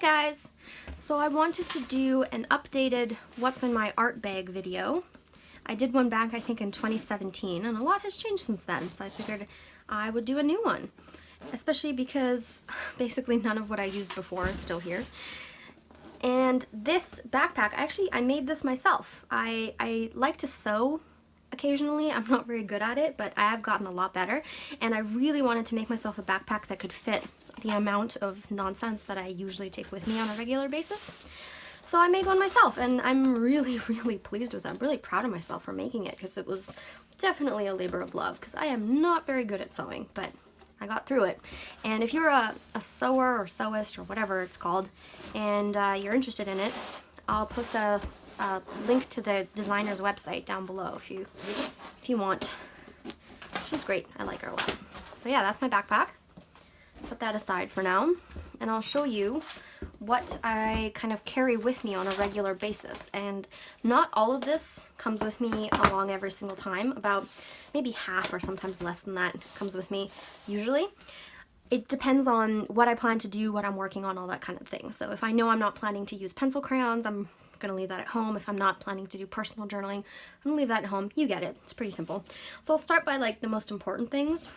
guys! So I wanted to do an updated what's in my art bag video. I did one back I think in 2017 and a lot has changed since then, so I figured I would do a new one. Especially because basically none of what I used before is still here. And this backpack, I made this myself. I like to sew occasionally. I'm not very good at it, but I have gotten a lot better. And I really wanted to make myself a backpack that could fit the amount of nonsense that I usually take with me on a regular basis. So I made one myself, and I'm really pleased with it. I'm really proud of myself for making it, because it was definitely a labor of love, because I am not very good at sewing, but I got through it. And if you're a sewer or sewist or whatever it's called, and you're interested in it, I'll post a link to the designer's website down below if you want. She's great. I like her a lot. So yeah, that's my backpack. Put that aside for now, and I'll show you what I kind of carry with me on a regular basis. And not all of this comes with me along every single time. About maybe half or sometimes less than that comes with me usually. It depends on what I plan to do, what I'm working on, all that kind of thing. So if I know I'm not planning to use pencil crayons, I'm gonna leave that at home. If I'm not planning to do personal journaling, I'm gonna leave that at home. You get it. It's pretty simple. So I'll start by like the most important things,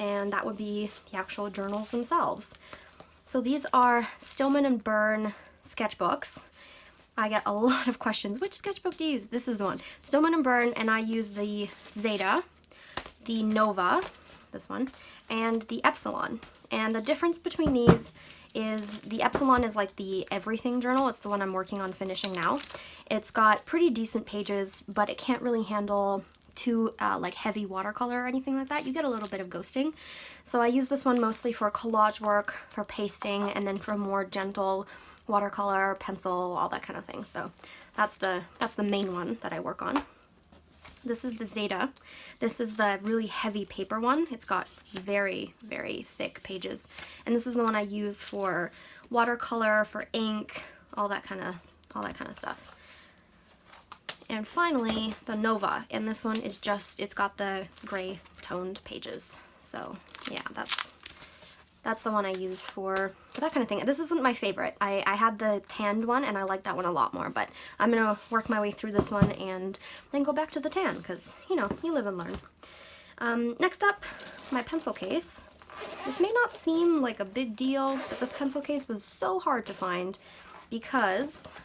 and that would be the actual journals themselves. So these are Stillman and Byrne sketchbooks. I get a lot of questions. Which sketchbook do you use? This is the one. Stillman and Byrne, and I use the Zeta, the Nova, this one, and the Epsilon. And the difference between these is the Epsilon is like the everything journal. It's the one I'm working on finishing now. It's got pretty decent pages, but it can't really handle too like heavy watercolor or anything like that. You get a little bit of ghosting. So I use this one mostly for collage work, for pasting, and then for more gentle watercolor, pencil, all that kind of thing. So that's the main one that I work on. This is the Zeta. This is the really heavy paper one. It's got very thick pages. And this is the one I use for watercolor, for ink, all that kind of stuff. And finally, the Nova, and this one is just, it's got the gray toned pages. So yeah, that's the one I use for that kind of thing. This isn't my favorite. I had the tanned one, and I like that one a lot more, but I'm gonna work my way through this one and then go back to the tan, because, you know, you live and learn. Next up, my pencil case. This may not seem like a big deal, but this pencil case was so hard to find because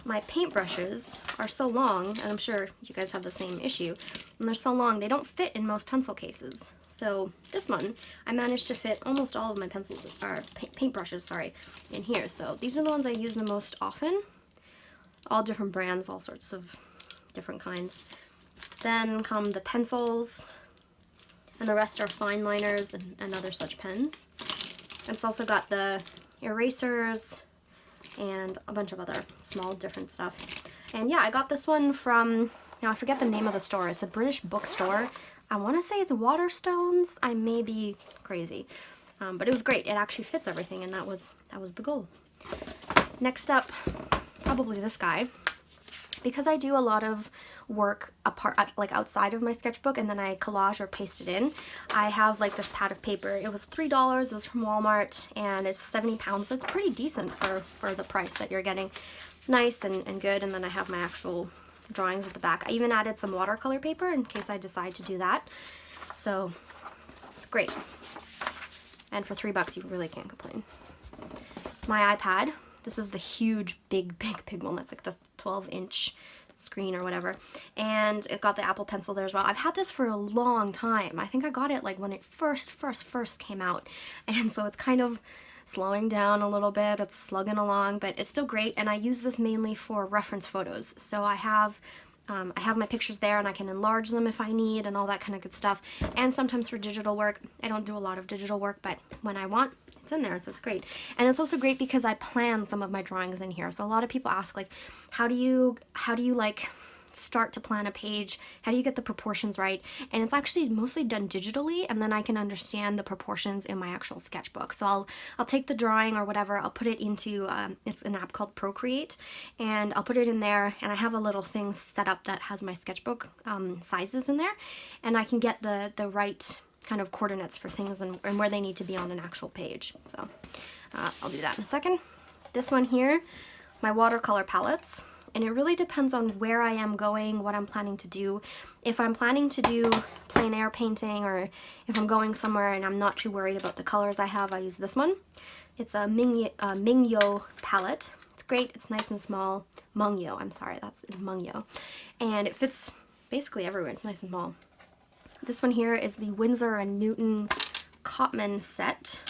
my paintbrushes are so long, and I'm sure you guys have the same issue, and they're so long they don't fit in most pencil cases. So this one, I managed to fit almost all of my pencils, or paintbrushes, sorry, in here. So these are the ones I use the most often. All different brands, all sorts of different kinds. Then come the pencils, and the rest are fine liners and other such pens. It's also got the erasers, and a bunch of other small different stuff. And yeah, I got this one from, now I forget the name of the store. It's a British bookstore. I want to say it's Waterstones. I may be crazy, but it was great. It actually fits everything, and that was the goal. Next up, probably this guy. Because I do a lot of work like outside of my sketchbook, and then I collage or paste it in, I have like this pad of paper. It was $3, it was from Walmart, and it's 70 pounds, so it's pretty decent for the price that you're getting. Nice and good. And then I have my actual drawings at the back. I even added some watercolor paper in case I decide to do that. So it's great. And for $3, you really can't complain. My iPad. This is the huge, big one. That's like the 12-inch screen or whatever. And it got the Apple Pencil there as well. I've had this for a long time. I think I got it like when it first came out. And so it's kind of slowing down a little bit. It's slugging along, but it's still great. And I use this mainly for reference photos. So I have my pictures there, and I can enlarge them if I need, and all that kind of good stuff. And sometimes for digital work. I don't do a lot of digital work, but when I want, it's in there, so it's great. And it's also great because I plan some of my drawings in here. So a lot of people ask, like, how do you like start to plan a page? How do you get the proportions right? And it's actually mostly done digitally, and then I can understand the proportions in my actual sketchbook. So I'll take the drawing or whatever, I'll put it into, it's an app called Procreate, and I'll put it in there, and I have a little thing set up that has my sketchbook sizes in there, and I can get the right kind of coordinates for things and where they need to be on an actual page. So I'll do that in a second. This one here, my watercolor palettes. And it really depends on where I am going, what I'm planning to do. If I'm planning to do plein air painting, or if I'm going somewhere and I'm not too worried about the colors I have, I use this one. It's a Ming palette. It's great, it's nice and small. Mungyo, I'm sorry, that's Mungyo. And it fits basically everywhere, it's nice and small. This one here is the Winsor & Newton Cotman set.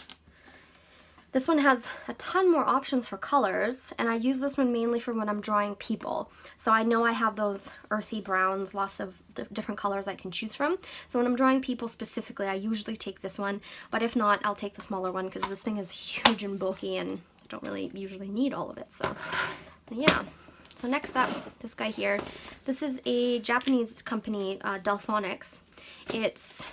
This one has a ton more options for colors, and I use this one mainly for when I'm drawing people. So I know I have those earthy browns, lots of different colors I can choose from. So when I'm drawing people specifically, I usually take this one, but if not, I'll take the smaller one because this thing is huge and bulky and I don't really usually need all of it. So yeah. So next up, this guy here. This is a Japanese company, Delphonics. It's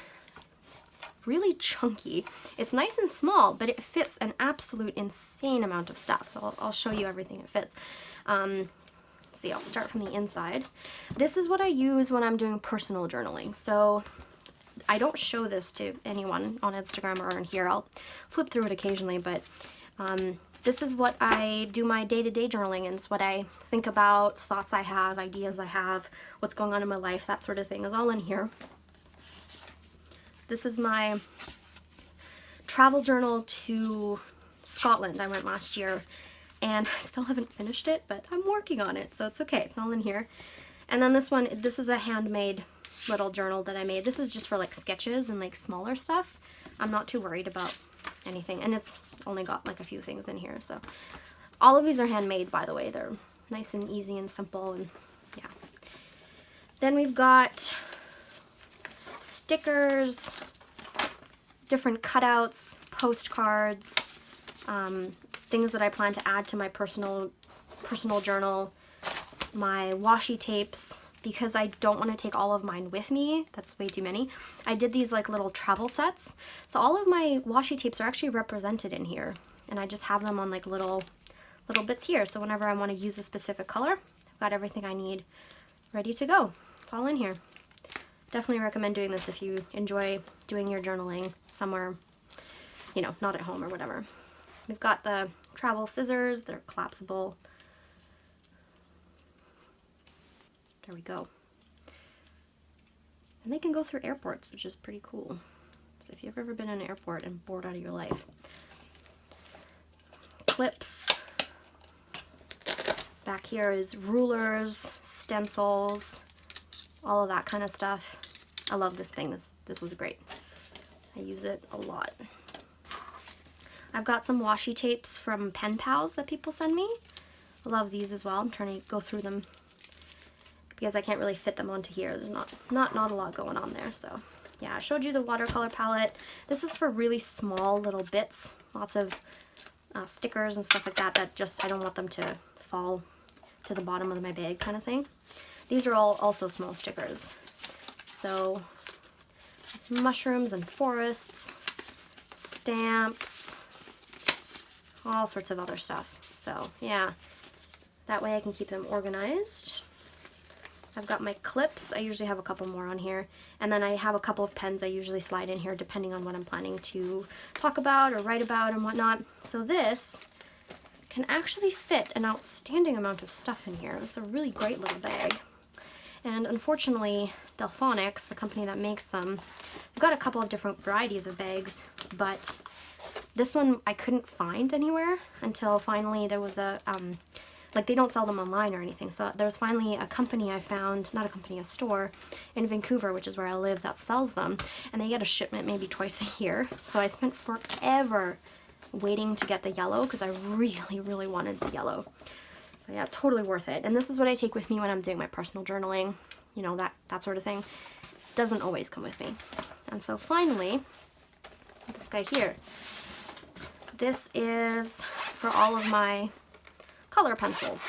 really chunky. It's nice and small, but it fits an absolute insane amount of stuff. So I'll show you everything it fits. See, I'll start from the inside. This is what I use when I'm doing personal journaling. So I don't show this to anyone on Instagram or in here. I'll flip through it occasionally, but this is what I do my day-to-day journaling in. It's what I think about, thoughts I have, ideas I have, what's going on in my life, that sort of thing is all in here. This is my travel journal to Scotland. I went last year and I still haven't finished it, but I'm working on it, so it's okay. It's all in here. And then this one, this is a handmade little journal that I made. This is just for like sketches and like smaller stuff. I'm not too worried about anything, and it's only got like a few things in here. So all of these are handmade, by the way. They're nice and easy and simple, and yeah. Then we've got stickers, different cutouts, postcards, things that I plan to add to my personal journal, my washi tapes, because I don't want to take all of mine with me. That's way too many. I did these like little travel sets. So all of my washi tapes are actually represented in here, and I just have them on like little bits here. So whenever I want to use a specific color, I've got everything I need ready to go. It's all in here. Definitely recommend doing this if you enjoy doing your journaling somewhere, you know, not at home or whatever. We've got the travel scissors. They're collapsible. There we go. And they can go through airports, which is pretty cool. So if you've ever been in an airport and bored out of your life. Clips. Back here is rulers, stencils, all of that kind of stuff. I love this thing. This was great. I use it a lot. I've got some washi tapes from pen pals that people send me. I love these as well. I'm trying to go through them because I can't really fit them onto here. There's not a lot going on there. So yeah, I showed you the watercolor palette. This is for really small little bits. Lots of stickers and stuff like that just, I don't want them to fall to the bottom of my bag kind of thing. These are all also small stickers. So just mushrooms and forests, stamps, all sorts of other stuff. So yeah, that way I can keep them organized. I've got my clips. I usually have a couple more on here. And then I have a couple of pens I usually slide in here depending on what I'm planning to talk about or write about and whatnot. So this can actually fit an outstanding amount of stuff in here. It's a really great little bag. And unfortunately, Delphonics, the company that makes them, I've got a couple of different varieties of bags, but this one I couldn't find anywhere until finally there was a, like they don't sell them online or anything, so there was finally a company I found, not a company, a store in Vancouver, which is where I live, that sells them, and they get a shipment maybe twice a year. So I spent forever waiting to get the yellow because I really, really wanted the yellow. So yeah, totally worth it. And this is what I take with me when I'm doing my personal journaling, you know, that sort of thing. Doesn't always come with me. And so finally, this guy here. This is for all of my color pencils.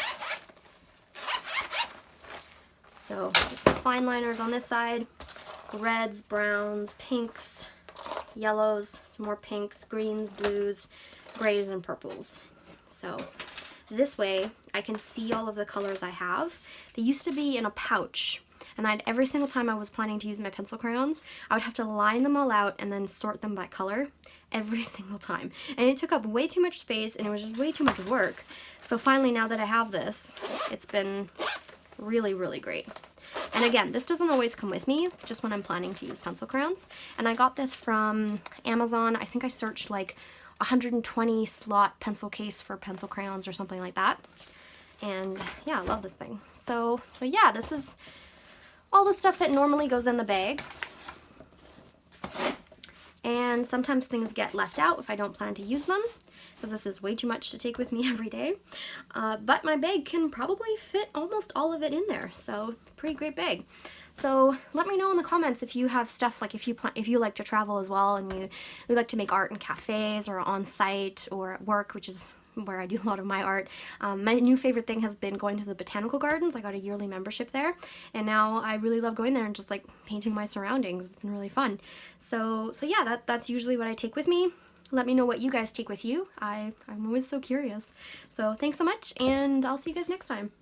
So just some fine liners on this side, reds, browns, pinks, yellows, some more pinks, greens, blues, grays, and purples. So this way I can see all of the colors I have. They used to be in a pouch, and every single time I was planning to use my pencil crayons, I would have to line them all out and then sort them by color every single time. And it took up way too much space, and it was just way too much work. So finally, now that I have this, it's been really, really great. And again, this doesn't always come with me, just when I'm planning to use pencil crayons. And I got this from Amazon. I think I searched like 120 slot pencil case for pencil crayons or something like that. And yeah, I love this thing. So yeah, this is all the stuff that normally goes in the bag. And sometimes things get left out if I don't plan to use them, because this is way too much to take with me every day. But my bag can probably fit almost all of it in there, so pretty great bag. So let me know in the comments if you have stuff, like if you like to travel as well, and you like to make art in cafes or on site or at work, which is where I do a lot of my art. My new favorite thing has been going to the botanical gardens. I got a yearly membership there, and now I really love going there and just like painting my surroundings. It's been really fun. So yeah, that's usually what I take with me. Let me know what you guys take with you. I'm always so curious. So thanks so much, and I'll see you guys next time.